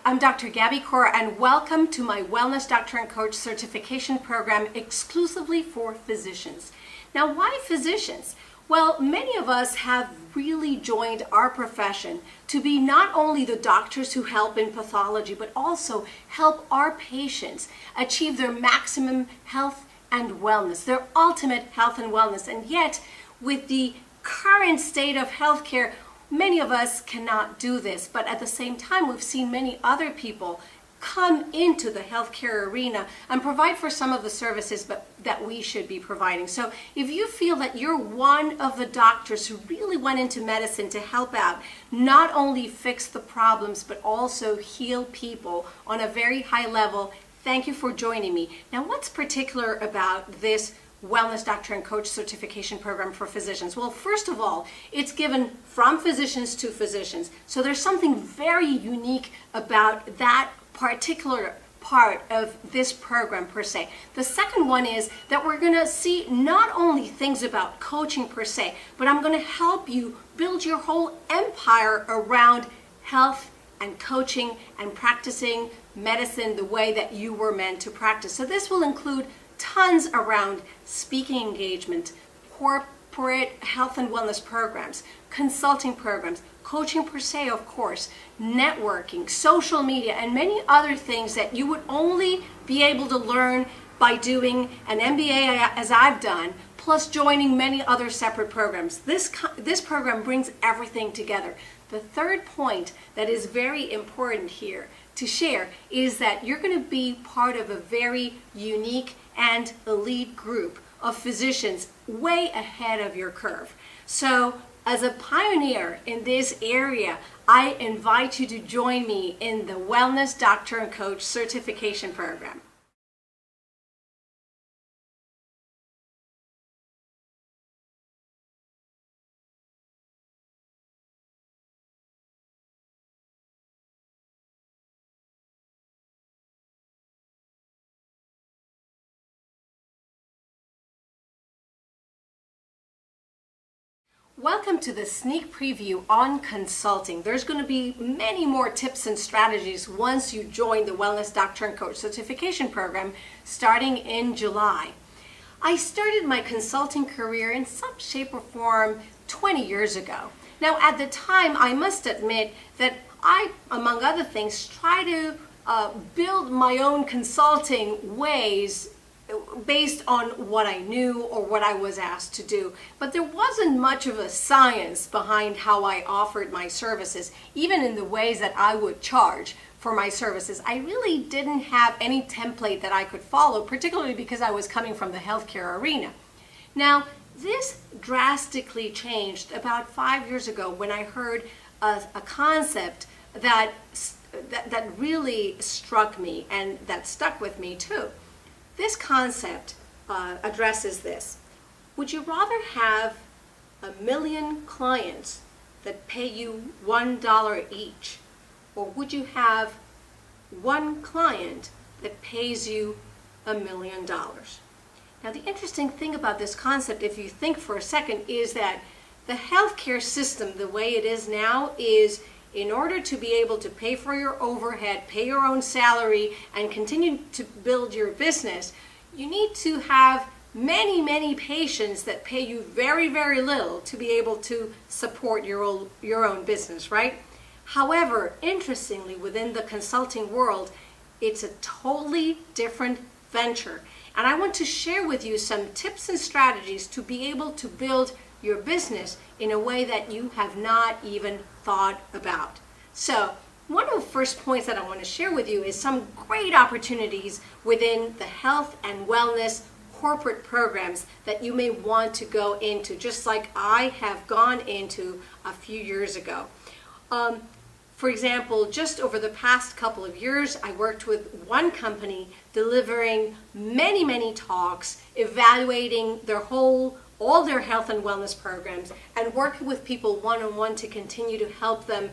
I'm Dr. Gaby Cora, and welcome to my Wellness Doctor and Coach certification program exclusively for physicians. Now, why physicians? Well, many of us have really joined our profession to be not only the doctors who help in pathology, but also help our patients achieve their maximum health and wellness, their ultimate health and wellness. And yet, with the current state of healthcare, many of us cannot do this, but at the same time, we've seen many other people come into the healthcare arena and provide for some of the services that we should be providing. So if you feel that you're one of the doctors who really went into medicine to help out, not only fix the problems, but also heal people on a very high level, thank you for joining me. Now, what's particular about this Wellness Doctor and Coach certification program for physicians? Well, first of all, it's given from physicians to physicians. So there's something very unique about that particular part of this program per se. The second one is that we're going to see not only things about coaching per se, but I'm going to help you build your whole empire around health and coaching and practicing medicine the way that you were meant to practice. So this will include tons around speaking engagement, corporate health and wellness programs, consulting programs, coaching per se, of course, networking, social media, and many other things that you would only be able to learn by doing an MBA as I've done, plus joining many other separate programs. This program brings everything together. The third point that is very important here to share is that you're going to be part of a very unique and elite group of physicians way ahead of your curve. So as a pioneer in this area, I invite you to join me in the Wellness Doctor and Coach certification program. Welcome to the sneak preview on consulting. There's going to be many more tips and strategies once you join the Wellness Doctor and Coach certification program starting in July. I started my consulting career in some shape or form 20 years ago. Now, at the time, I must admit that I, among other things, try to build my own consulting ways based on what I knew or what I was asked to do. But there wasn't much of a science behind how I offered my services, even in the ways that I would charge for my services. I really didn't have any template that I could follow, particularly because I was coming from the healthcare arena. Now, this drastically changed about 5 years ago when I heard a concept that really struck me and that stuck with me too. This concept addresses this. Would you rather have 1 million clients that pay you $1 each, or would you have one client that pays you $1 million? Now, the interesting thing about this concept, if you think for a second, is that the healthcare system, the way it is now, is in order to be able to pay for your overhead, pay your own salary, and continue to build your business, you need to have many, many patients that pay you very, very little to be able to support your own business, right? However, interestingly, within the consulting world, it's a totally different venture. And I want to share with you some tips and strategies to be able to build your business in a way that you have not even thought about. So, one of the first points that I want to share with you is some great opportunities within the health and wellness corporate programs that you may want to go into, just like I have gone into a few years ago. For example, just over the past couple of years, I worked with one company delivering many, many talks, evaluating all their health and wellness programs, and working with people one-on-one to continue to help them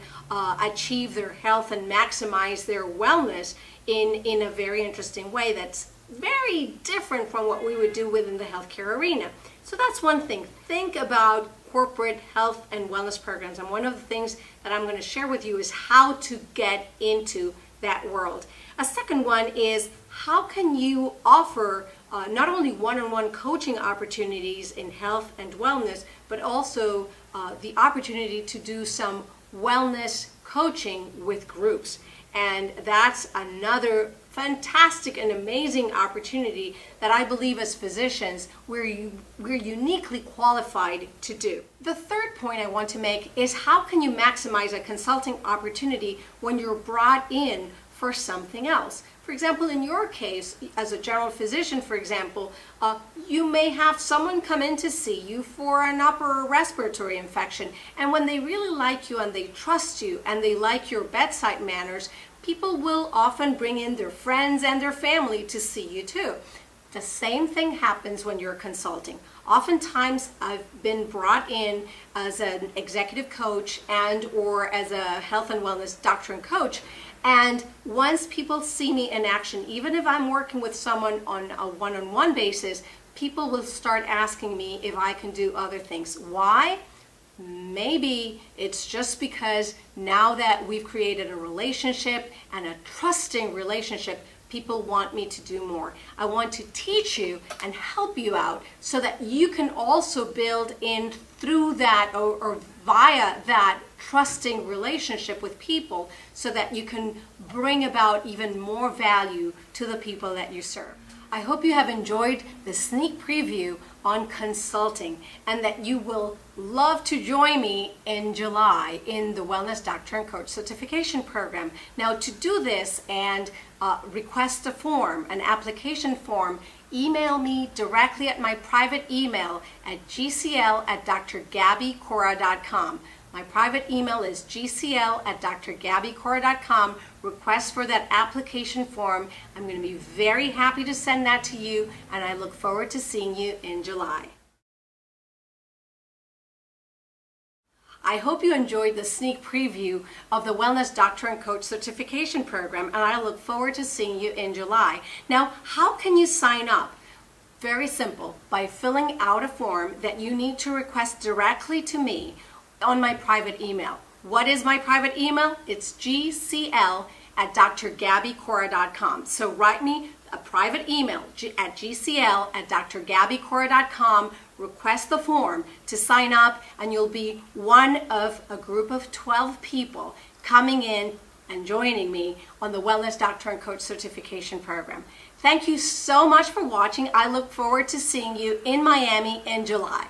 achieve their health and maximize their wellness in a very interesting way that's very different from what we would do within the healthcare arena. So that's one thing. Think about corporate health and wellness programs. And one of the things that I'm going to share with you is how to get into that world. A second one is, how can you offer not only one-on-one coaching opportunities in health and wellness, but also the opportunity to do some wellness coaching with groups. And that's another fantastic and amazing opportunity that I believe as physicians we're uniquely qualified to do. The third point I want to make is, how can you maximize a consulting opportunity when you're brought in for something else? For example, in your case, as a general physician, for example, you may have someone come in to see you for an upper respiratory infection, and when they really like you and they trust you and they like your bedside manners, people will often bring in their friends and their family to see you too. The same thing happens when you're consulting. Oftentimes, I've been brought in as an executive coach and or as a health and wellness doctor and coach, and once people see me in action, even if I'm working with someone on a one-on-one basis, people will start asking me if I can do other things. Why? Maybe it's just because now that we've created a relationship and a trusting relationship, people want me to do more. I want to teach you and help you out so that you can also build in through that or via that trusting relationship with people, so that you can bring about even more value to the people that you serve. I hope you have enjoyed the sneak preview on consulting, and that you will love to join me in July in the Wellness Doctor and Coach Certification Program. Now, to do this and request a form, an application form, email me directly at my private email at gcl@drgabycora.com. My private email is gcl@drgabycora.com. Request for that application form. I'm going to be very happy to send that to you, and I look forward to seeing you in July. I hope you enjoyed the sneak preview of the Wellness Doctor and Coach Certification Program, and I look forward to seeing you in July. Now, how can you sign up? Very simple, by filling out a form that you need to request directly to me on my private email. What is my private email? It's gcl@drgabycora.com. So write me a private email at gcl@drgabycora.com, request the form to sign up, and you'll be one of a group of 12 people coming in and joining me on the Wellness Doctor and Coach Certification Program. Thank you so much for watching. I look forward to seeing you in Miami in July.